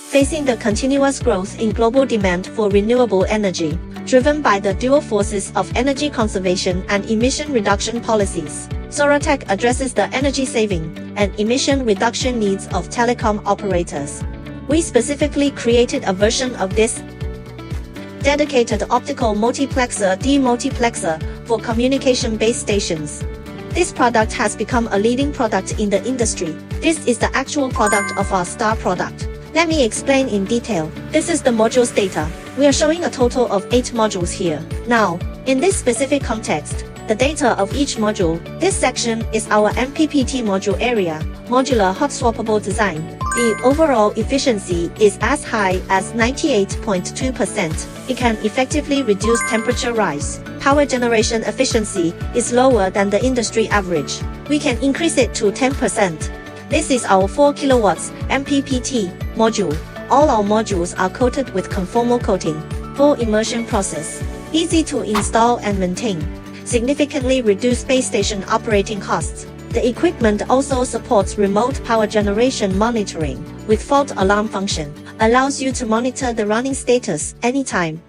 facing the continuous growth in global demand for renewable energy, driven by the dual forces of energy conservation and emission reduction policies. Sorotec addresses the energy saving and emission reduction needs of telecom operators. We specifically created a version of this dedicated optical multiplexer demultiplexer for communication base stations. This product has become a leading product in the industry. This is the actual product of our star product. Let me explain in detail. This is the modules data. We are showing a total of 8 modules here. Now, in this specific context, the data of each module, this section is our MPPT module area, modular hot swappable design. The overall efficiency is as high as 98.2%. It can effectively reduce temperature rise. Power generation efficiency is lower than the industry average. We can increase it to 10%. This is our 4 kilowatts MPPT module. All our modules are coated with conformal coating. Full immersion process. Easy to install and maintain. Significantly reduce base station operating costs. The equipment also supports remote power generation monitoring with fault alarm function. Allows you to monitor the running status anytime.